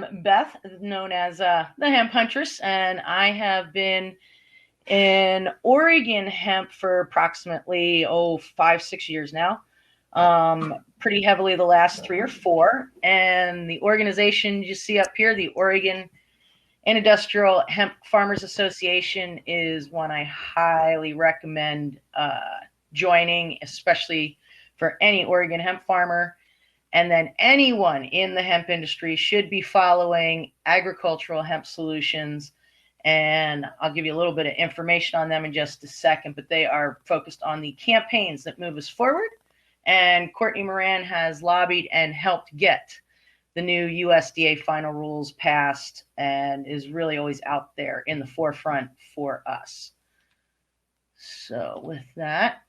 I'm Beth, known as the Hemp Huntress, and I have been in Oregon hemp for approximately 5-6 years now. Pretty heavily the last 3 or 4. And the organization you see up here, the Oregon Industrial Hemp Farmers Association, is one I highly recommend joining, especially for any Oregon hemp farmer. And then anyone in the hemp industry should be following Agricultural Hemp Solutions. And I'll give you a little bit of information on them in just a second, but they are focused on the campaigns that move us forward. And Courtney Moran has lobbied and helped get the new USDA final rules passed and is really always out there in the forefront for us. So with that,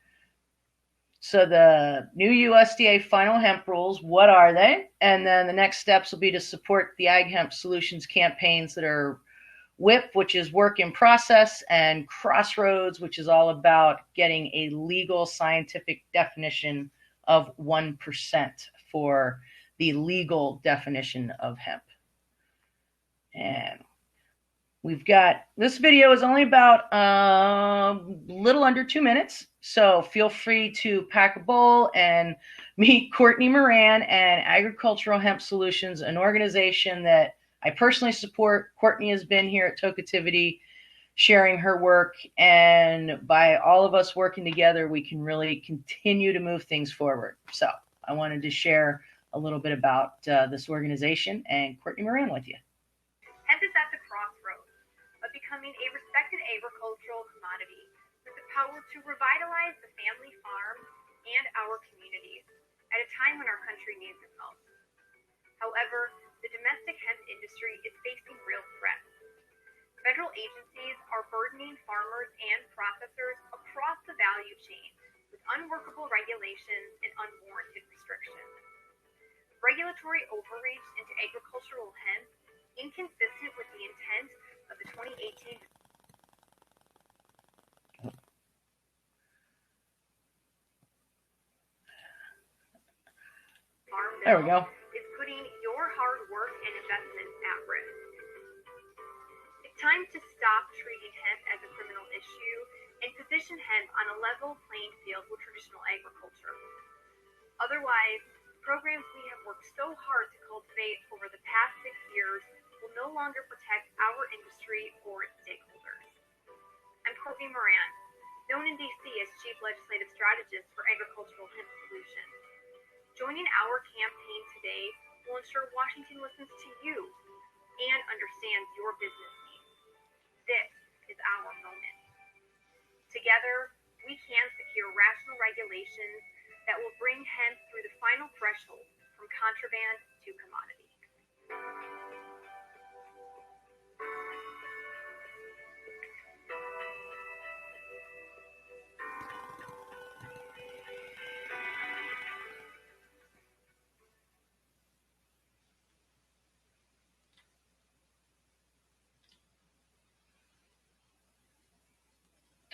so the new USDA final hemp rules, what are they? And then the next steps will be to support the Ag Hemp Solutions campaigns that are WHIP, which is work in process, and Crossroads, which is all about getting a legal scientific definition of 1% for the legal definition of hemp. And we've got, this video is only about a little under 2 minutes. So feel free to pack a bowl and meet Courtney Moran and Agricultural Hemp Solutions, an organization that I personally support. Courtney has been here at Tokeativity sharing her work, and by all of us working together, we can really continue to move things forward. So I wanted to share a little bit about this organization and Courtney Moran with you. Hemp is at the crossroads of becoming a respected agricultural commodity with the power to revitalize the family farm and our communities at a time when our country needs it most. However, the domestic hemp industry is facing real threats. Federal agencies are burdening farmers and processors across the value chain with unworkable regulations and unwarranted restrictions. Regulatory overreach into agricultural hemp, inconsistent with the intent of the 2018 Farm Bill. There we go. Is putting your hard work and investments at risk. It's time to stop treating hemp as a criminal issue and position hemp on a level playing field with traditional agriculture. Otherwise, programs we have worked so hard to cultivate over the past 6 years will no longer protect our industry or its stakeholders. I'm Courtney Moran, known in DC as Chief Legislative Strategist for Agricultural Hemp Solutions. Joining our campaign today will ensure Washington listens to you and understands your business needs. This is our moment. Together, we can secure rational regulations that will bring hemp through the final threshold from contraband to commodity.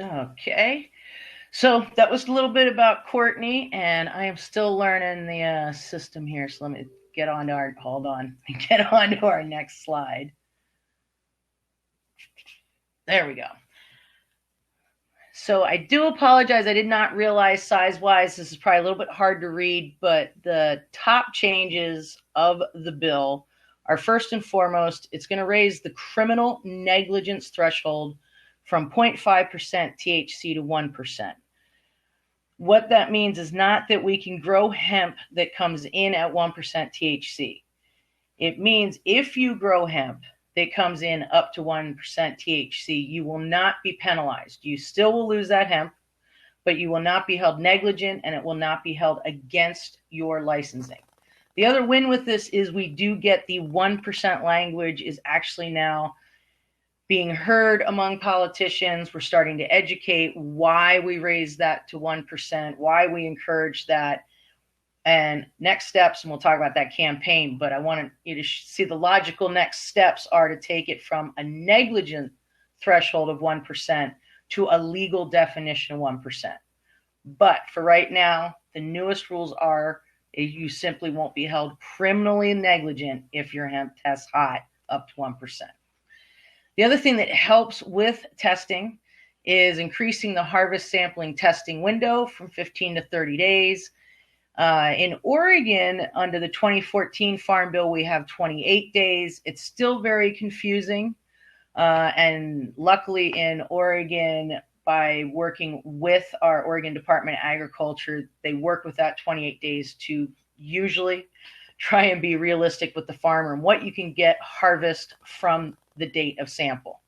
Okay, so that was a little bit about Courtney, and I am still learning the system here. So let me get on to our, get on to our next slide. There we go. So I do apologize. I did not realize size-wise, this is probably a little bit hard to read, but the top changes of the bill are, first and foremost, it's going to raise the criminal negligence threshold from 0.5% THC to 1%. What that means is not that we can grow hemp that comes in at 1% THC. It means if you grow hemp that comes in up to 1% THC, you will not be penalized. You still will lose that hemp, but you will not be held negligent, and it will not be held against your licensing. The other win with this is we do get the 1% language is actually now being heard among politicians. We're starting to educate why we raise that to 1%, why we encourage that, and next steps, and we'll talk about that campaign, but I want you to see the logical next steps are to take it from a negligent threshold of 1% to a legal definition of 1%. But for right now, the newest rules are You simply won't be held criminally negligent if your hemp tests hot up to 1%. The other thing that helps with testing is increasing the harvest sampling testing window from 15 to 30 days. In Oregon, under the 2014 Farm Bill, we have 28 days. It's still very confusing. And luckily in Oregon, by working with our Oregon Department of Agriculture, they work with that 28 days to usually try and be realistic with the farmer and what you can get harvest from the date of sample.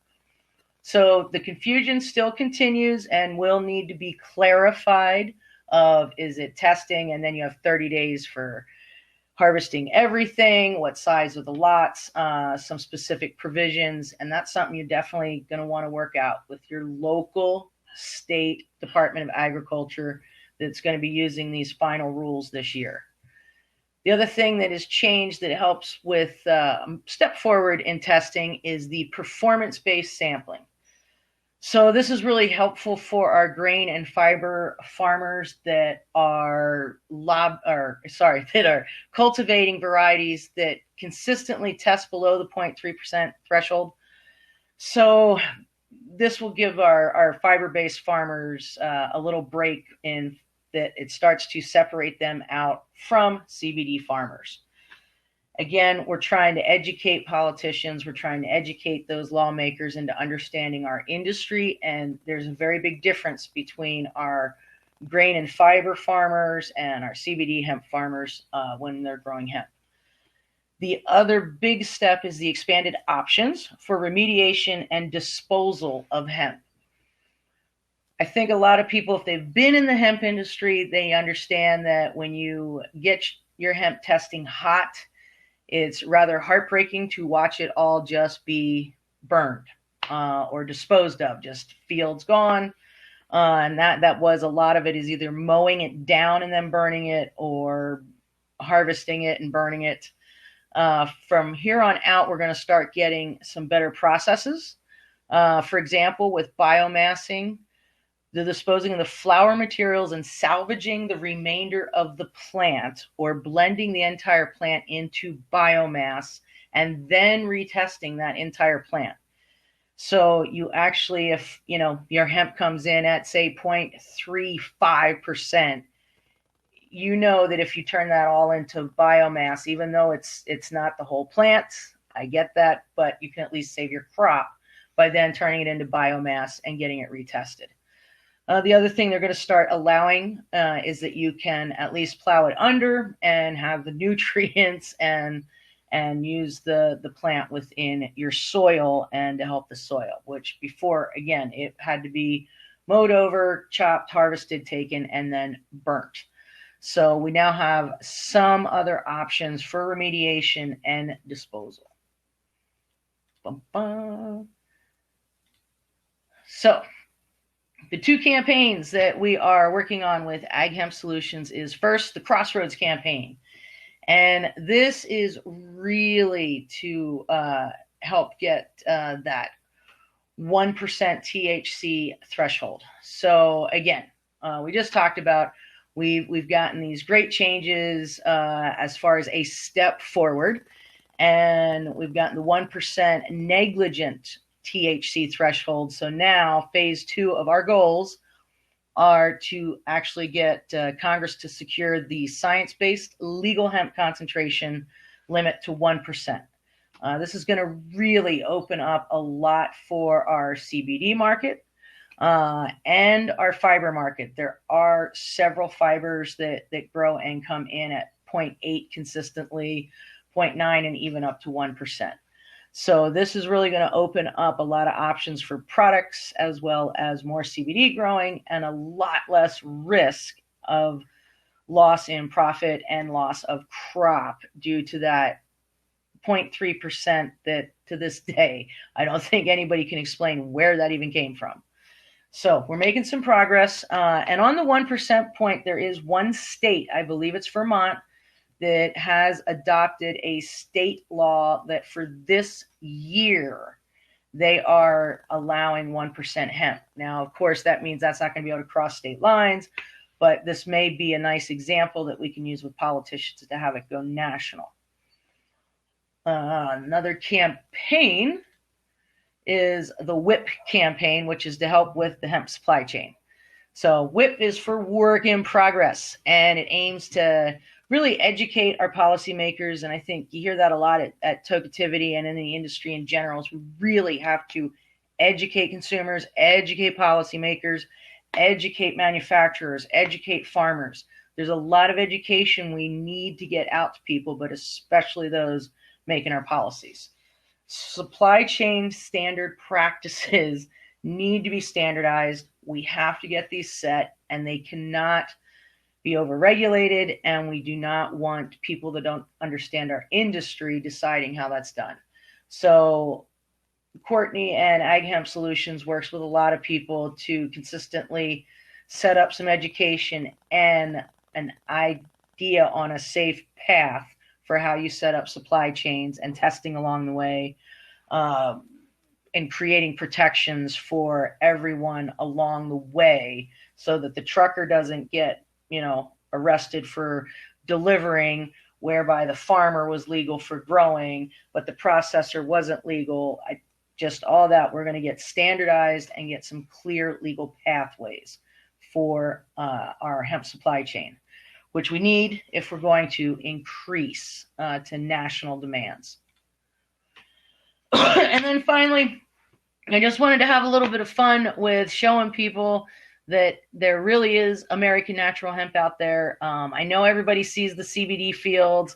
So the confusion still continues and will need to be clarified of, is it testing? And then you have 30 days for harvesting everything, what size of the lots, some specific provisions. And that's something you're definitely going to want to work out with your local state Department of Agriculture that's going to be using these final rules this year. The other thing that has changed that helps with step forward in testing is the performance-based sampling. So this is really helpful for our grain and fiber farmers that are cultivating varieties that consistently test below the 0.3% threshold. So this will give our fiber-based farmers a little break in that it starts to separate them out from CBD farmers. Again, we're trying to educate politicians. We're trying to educate those lawmakers into understanding our industry. And there's a very big difference between our grain and fiber farmers and our CBD hemp farmers when they're growing hemp. The other big step is the expanded options for remediation and disposal of hemp. I think a lot of people, if they've been in the hemp industry, they understand that when you get your hemp testing hot, it's rather heartbreaking to watch it all just be burned or disposed of, just fields gone. And that was a lot of it is either mowing it down and then burning it or harvesting it and burning it. From here on out, we're going to start getting some better processes. For example, with biomassing, the disposing of the flower materials and salvaging the remainder of the plant or blending the entire plant into biomass and then retesting that entire plant. So you actually, if your hemp comes in at say 0.35%, you know that if you turn that all into biomass, even though it's not the whole plant, I get that, but you can at least save your crop by then turning it into biomass and getting it retested. The other thing they're going to start allowing is that you can at least plow it under and have the nutrients and use the plant within your soil and to help the soil, which before, again, it had to be mowed over, chopped, harvested, taken, and then burnt. So we now have some other options for remediation and disposal. So the two campaigns that we are working on with Ag Hemp Solutions is first the Crossroads Campaign. And this is really to help get that 1% THC threshold. So again, we just talked about we've gotten these great changes as far as a step forward, and we've gotten the 1% negligent THC threshold. So now phase 2 of our goals are to actually get Congress to secure the science-based legal hemp concentration limit to 1%. This is going to really open up a lot for our CBD market and our fiber market. There are several fibers that grow and come in at 0.8 consistently, 0.9, and even up to 1%. So this is really going to open up a lot of options for products as well as more CBD growing and a lot less risk of loss in profit and loss of crop due to that 0.3% that to this day, I don't think anybody can explain where that even came from. So we're making some progress. And on the 1% point, there is one state, I believe it's Vermont, that has adopted a state law that for this year, they are allowing 1% hemp. Now, of course, that means that's not going to be able to cross state lines, but this may be a nice example that we can use with politicians to have it go national. Another campaign is the WHIP campaign, which is to help with the hemp supply chain. So WHIP is for work in progress, and it aims to really educate our policymakers. And I think you hear that a lot at Tokeativity and in the industry in general. Is we really have to educate consumers, educate policymakers, educate manufacturers, educate farmers. There's a lot of education we need to get out to people, but especially those making our policies. Supply chain standard practices need to be standardized. We have to get these set, and they cannot be overregulated, and we do not want people that don't understand our industry deciding how that's done. So Courtney and Ag Hemp Solutions works with a lot of people to consistently set up some education and an idea on a safe path for how you set up supply chains and testing along the way, and creating protections for everyone along the way so that the trucker doesn't get, arrested for delivering, whereby the farmer was legal for growing, but the processor wasn't legal. Just all that, we're going to get standardized and get some clear legal pathways for our hemp supply chain, which we need if we're going to increase to national demands. And then finally, I just wanted to have a little bit of fun with showing people that there really is American natural hemp out there. I know everybody sees the CBD fields,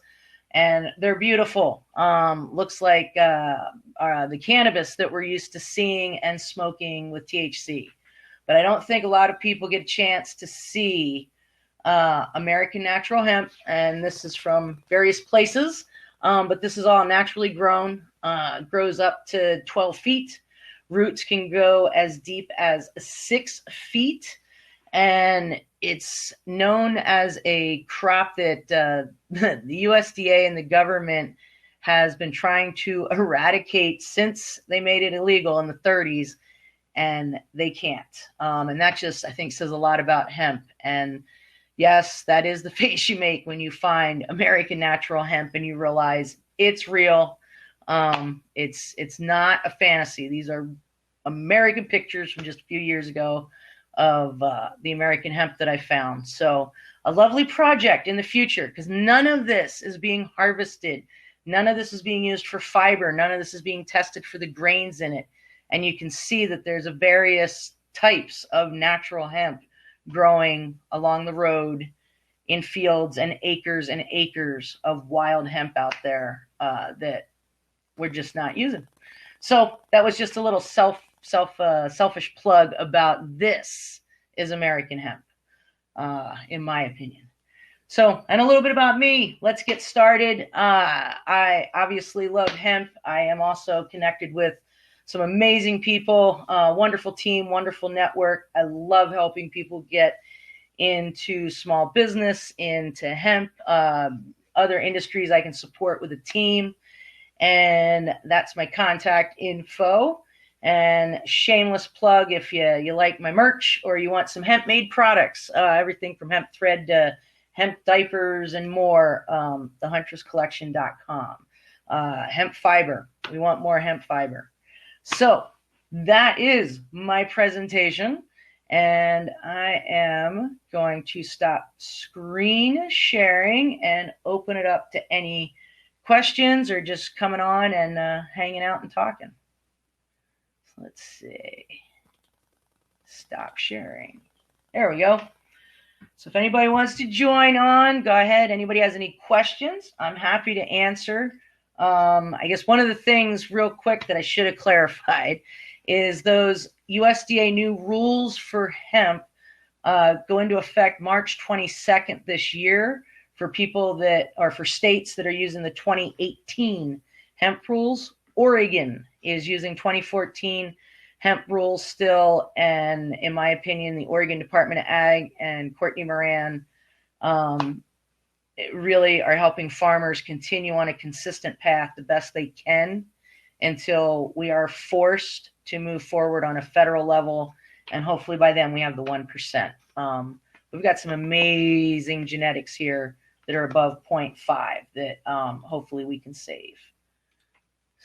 and they're beautiful. Looks like the cannabis that we're used to seeing and smoking with THC. But I don't think a lot of people get a chance to see American natural hemp, and this is from various places, but this is all naturally grown, grows up to 12 feet. Roots can go as deep as 6 feet, and it's known as a crop that the USDA and the government has been trying to eradicate since they made it illegal in the 30s, and they can't. And that just, I think, says a lot about hemp. And yes, that is the face you make when you find American natural hemp and you realize it's real. It's not a fantasy. These are American pictures from just a few years ago of the American hemp that I found. So a lovely project in the future, because none of this is being harvested. None of this is being used for fiber. None of this is being tested for the grains in it. And you can see that there's a various types of natural hemp growing along the road in fields and acres of wild hemp out there that we're just not using. So that was just a little selfish plug about this is American hemp, in my opinion. So, and a little bit about me. Let's get started. I obviously love hemp. I am also connected with some amazing people, wonderful team, wonderful network. I love helping people get into small business, into hemp, other industries I can support with a team. And that's my contact info. And shameless plug, if you like my merch or you want some hemp made products, everything from hemp thread to hemp diapers and more, thehuntresscollection.com. Hemp fiber. We want more hemp fiber. So that is my presentation, and I am going to stop screen sharing and open it up to any questions or just coming on and hanging out and talking. So let's see. Stop sharing. There we go. So if anybody wants to join on, go ahead. Anybody has any questions, I'm happy to answer. I guess one of the things real quick that I should have clarified is those USDA new rules for hemp go into effect March 22nd this year for people that are for states that are using the 2018 hemp rules. Oregon is using 2014 hemp rules still. And in my opinion, the Oregon Department of Ag and Courtney Moran really are helping farmers continue on a consistent path the best they can until we are forced to move forward on a federal level. And hopefully by then we have the 1%. we've got some amazing genetics here that are above 0.5 that hopefully we can save.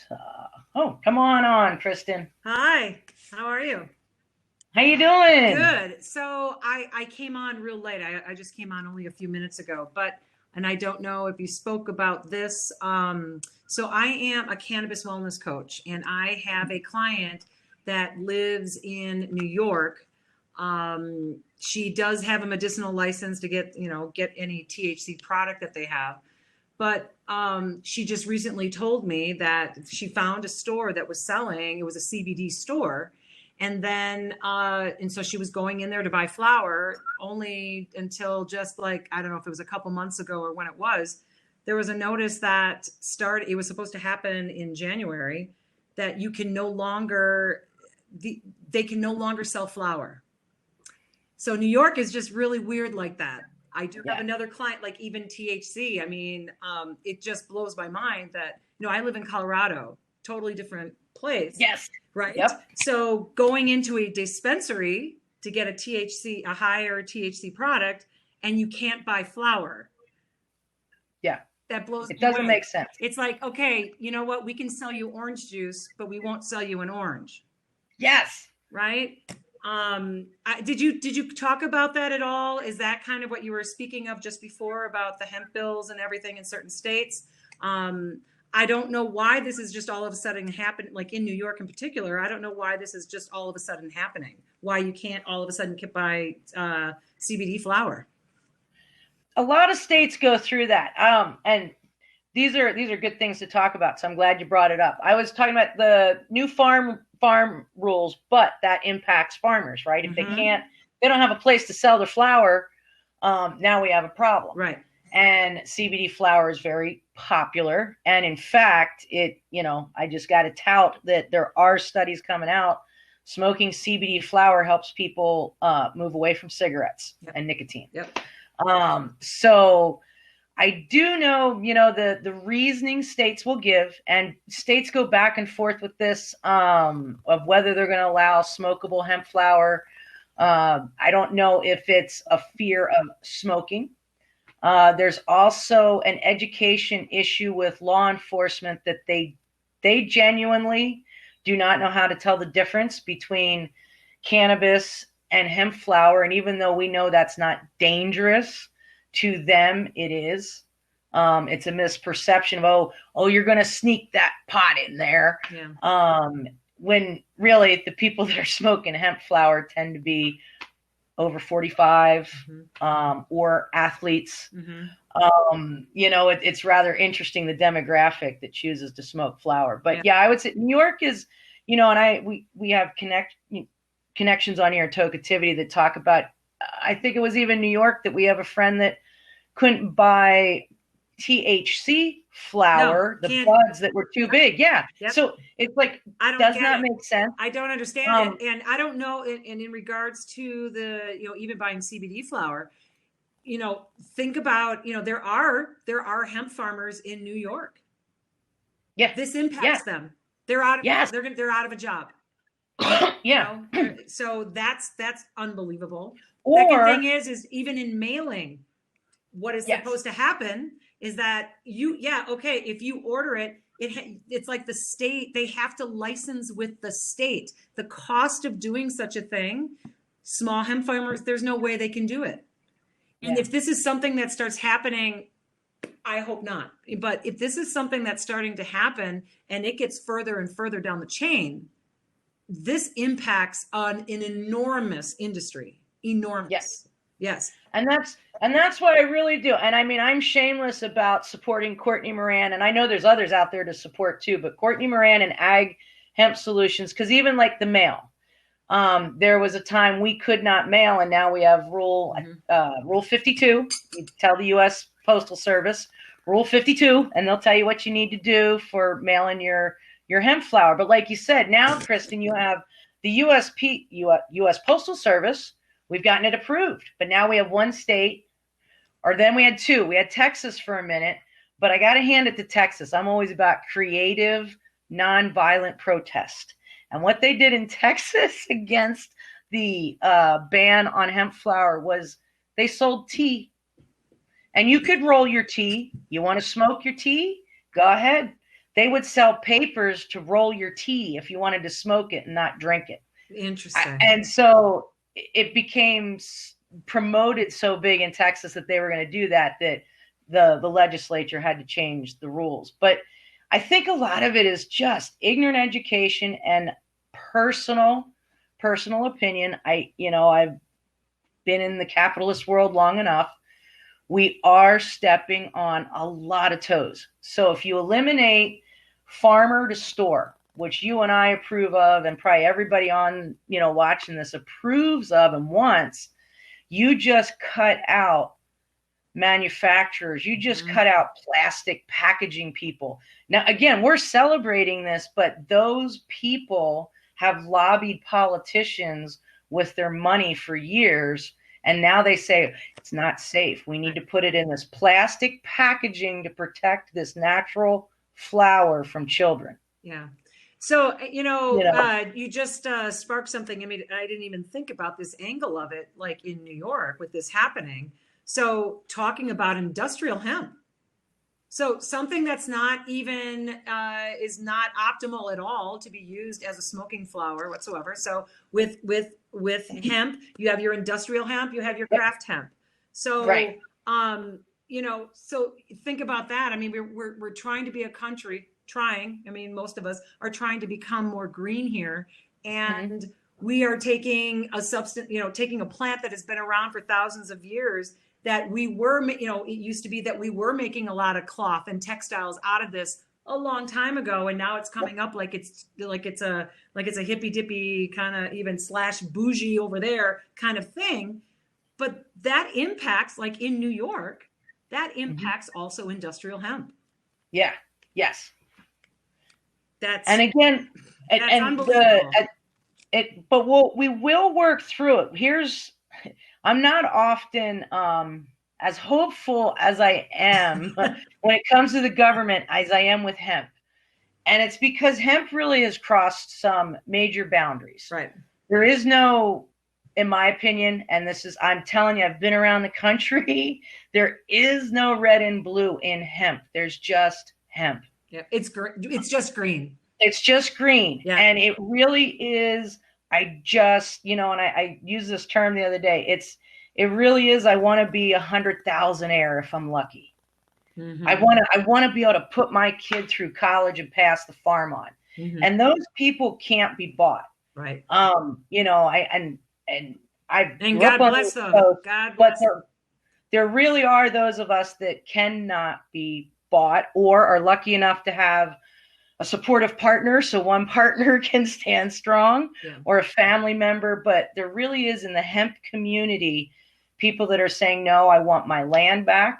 So, come on, Kristen. Hi, how are you? How you doing? Good. So I came on real late. I just came on only a few minutes ago, and I don't know if you spoke about this. So I am a cannabis wellness coach, and I have a client that lives in New York. She does have a medicinal license to get any THC product that they have. But she just recently told me that she found a store that was selling, it was a CBD store. And then, and so she was going in there to buy flower only until just like, I don't know if it was a couple months ago or when it was, there was a notice that it was supposed to happen in January, that you can no longer, they can no longer sell flower. So New York is just really weird like that. I do have another client, like even THC. I mean, it just blows my mind that, I live in Colorado, totally different place. Yes. Right. Yep. So going into a dispensary to get a higher THC product, and you can't buy flower. Yeah. That blows me away. It doesn't make sense. It's like, okay, you know what? We can sell you orange juice, but we won't sell you an orange. Yes. Right. Did you talk about that at all? Is that kind of what you were speaking of just before about the hemp bills and everything in certain states? I don't know why this is just all of a sudden happening, like in New York in particular. I don't know why this is just all of a sudden happening. Why you can't all of a sudden buy CBD flower. A lot of states go through that. And these are good things to talk about. So I'm glad you brought it up. I was talking about the new farm rules, but that impacts farmers, right? If they don't have a place to sell their flower, now we have a problem. Right. And CBD flower is very popular. And in fact, I just got to tout that there are studies coming out. Smoking CBD flower helps people move away from cigarettes and nicotine. Yep. So I do know, the reasoning states will give, and states go back and forth with this of whether they're going to allow smokable hemp flower. I don't know if it's a fear of smoking. There's also an education issue with law enforcement that they genuinely do not know how to tell the difference between cannabis and hemp flower. And even though we know that's not dangerous, to them it is. It's a misperception of, you're going to sneak that pot in there. Yeah. When really the people that are smoking hemp flower tend to be over 45 or athletes. It's rather interesting, the demographic that chooses to smoke flower. But I would say New York is, and we have connections on here in Tokeativity that talk about, I think it was even New York that we have a friend that couldn't buy THC flower, the buds that were too big. Yeah. Yep. So it's like, does not make sense. I don't understand it. And I don't know. And in regards to the, even buying CBD flower, think about, there are hemp farmers in New York. Yeah. This impacts them. They're out of, they're out of a job. So that's unbelievable. Second thing is even in mailing, what is supposed to happen is that if you order it, it's like the state, they have to license with the state. The cost of doing such a thing, small hemp farmers, there's no way they can do it. And if this is something that starts happening, I hope not. But if this is something that's starting to happen and it gets further and further down the chain, this impacts on an enormous industry. Enormous. Yes. And that's what I really do. And I mean, I'm shameless about supporting Courtney Moran, and I know there's others out there to support too, but Courtney Moran and Ag Hemp Solutions, because even like the mail, there was a time we could not mail, and now we have Rule 52. You tell the U.S. Postal Service Rule 52, and they'll tell you what you need to do for mailing your hemp flower. But like you said, now, Kristen, you have the U.S. Postal Service. We've gotten it approved, but now we have one state, or then we had two. We had Texas for a minute, but I got to hand it to Texas. I'm always about creative, nonviolent protest. And what they did in Texas against the ban on hemp flower was they sold tea. And you could roll your tea. You want to smoke your tea? Go ahead. They would sell papers to roll your tea if you wanted to smoke it and not drink it. Interesting. And so it became promoted so big in Texas that they were going to do that the legislature had to change the rules. But I think a lot of it is just ignorant education and personal opinion. I've been in the capitalist world long enough. We are stepping on a lot of toes. So if you eliminate farmer to store, which you and I approve of, and probably everybody on, watching this approves of and wants, you just cut out manufacturers. You just cut out plastic packaging people. Now, again, we're celebrating this, but those people have lobbied politicians with their money for years. And now they say it's not safe. We need to put it in this plastic packaging to protect this natural flower from children. Yeah. So, you just sparked something. I mean, I didn't even think about this angle of it, like in New York with this happening. So talking about industrial hemp. So something that's not even, is not optimal at all to be used as a smoking flower whatsoever. So with hemp, you have your industrial hemp, you have your craft hemp. So, right. So think about that. I mean, we're trying to be a country, most of us are trying to become more green here. And we are taking a substance, taking a plant that has been around for thousands of years that we were, it used to be that we were making a lot of cloth and textiles out of this a long time ago. And now it's coming up like it's a hippy dippy kind of even / bougie over there kind of thing. But that impacts, like in New York, that impacts also industrial hemp. Yeah. Yes. That's unbelievable. But we will work through it. I'm not often as hopeful as I am when it comes to the government as I am with hemp. And it's because hemp really has crossed some major boundaries. Right. There is no, in my opinion, and I'm telling you, I've been around the country, there is no red and blue in hemp. There's just hemp. Yeah, it's just green. It's just green. Yeah. And it really is. I just, and I used this term the other day. It really is. I want to be 100,000-aire if I'm lucky. Mm-hmm. I want to be able to put my kid through college and pass the farm on. Mm-hmm. And those people can't be bought. Right. God bless them. God bless them. There really are those of us that cannot be bought or are lucky enough to have a supportive partner, so one partner can stand strong, or a family member. But there really is in the hemp community people that are saying, no, I want my land back.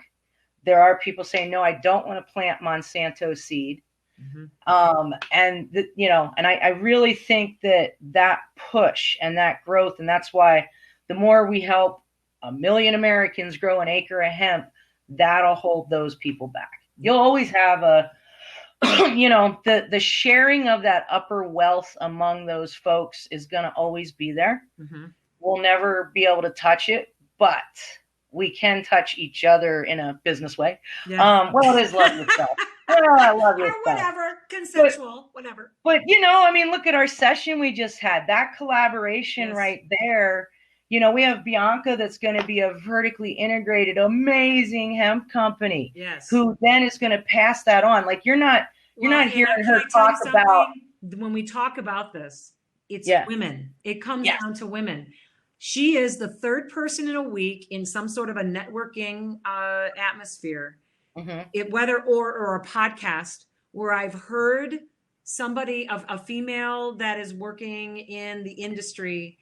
There are people saying, no, I don't want to plant Monsanto seed. Mm-hmm. And I really think that push and that growth, and that's why the more we help 1 million Americans grow an acre of hemp, that'll hold those people back. You'll always have the sharing of that upper wealth among those folks is going to always be there. Mm-hmm. We'll never be able to touch it, but we can touch each other in a business way. Yeah. It is love yourself. I love yourself. Or whatever, consensual, whatever. But, look at our session we just had. That collaboration right there. We have Bianca that's going to be a vertically integrated, amazing hemp company. Yes. Who then is going to pass that on. Like you're not hearing her talk about. When we talk about this, it's women. It comes down to women. She is the third person in a week in some sort of a networking atmosphere, whether or a podcast where I've heard somebody of a female that is working in the industry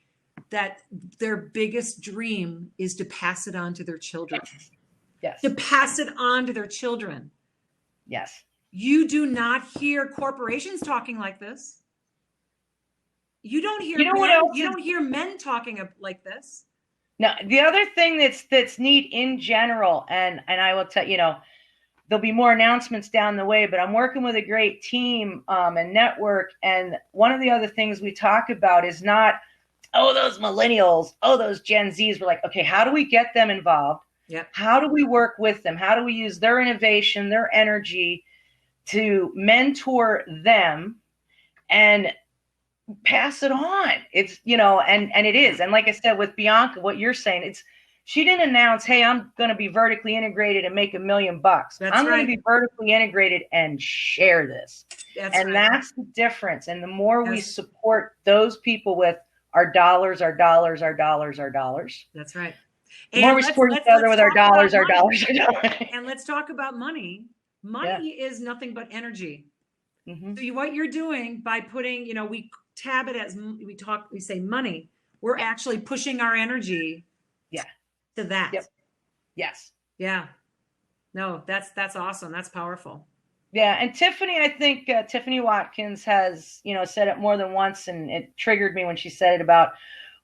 that their biggest dream is to pass it on to their children. Yes. To pass it on to their children. Yes. You do not hear corporations talking like this. You don't hear you don't hear men talking like this. No, the other thing that's neat in general, and I will tell there'll be more announcements down the way, but I'm working with a great team and network. And one of the other things we talk about is not oh, those millennials, oh, those Gen Zs. We're like, okay, how do we get them involved? Yep. How do we work with them? How do we use their innovation, their energy to mentor them and pass it on? It's, and it is. And like I said, with Bianca, what you're saying, she didn't announce, hey, I'm going to be vertically integrated and make $1 million. I'm going to be vertically integrated and share this. That's the difference. And the more we support those people with our dollars. That's right. The more we support each other with our dollars. And let's talk about money. Money is nothing but energy. Mm-hmm. So what you're doing by putting, we tab it as we say money, we're actually pushing our energy to that. Yep. Yes. Yeah. No, that's awesome. That's powerful. Yeah. And Tiffany, I think Tiffany Watkins has, said it more than once, and it triggered me when she said it about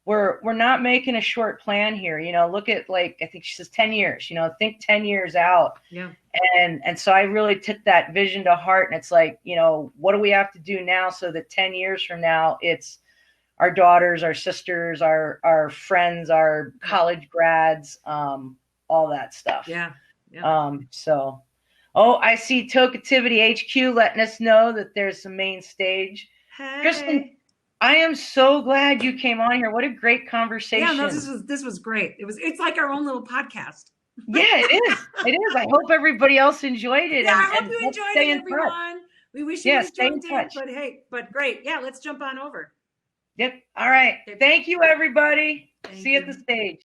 we're not making a short plan here. Look at, I think she says 10 years, think 10 years out. Yeah. And so I really took that vision to heart, and it's like, what do we have to do now so that 10 years from now, it's our daughters, our sisters, our friends, our college grads, all that stuff. Yeah. I see Tokeativity HQ letting us know that there's some main stage. Hey. Kristen, I am so glad you came on here. What a great conversation. Yeah, no, this was great. It's like our own little podcast. Yeah, it is. It is. I hope everybody else enjoyed it. Yeah, I hope you enjoyed it, everyone. We wish you stay in touch. But great. Yeah, let's jump on over. Yep. All right. Thank you, everybody. See you at the stage.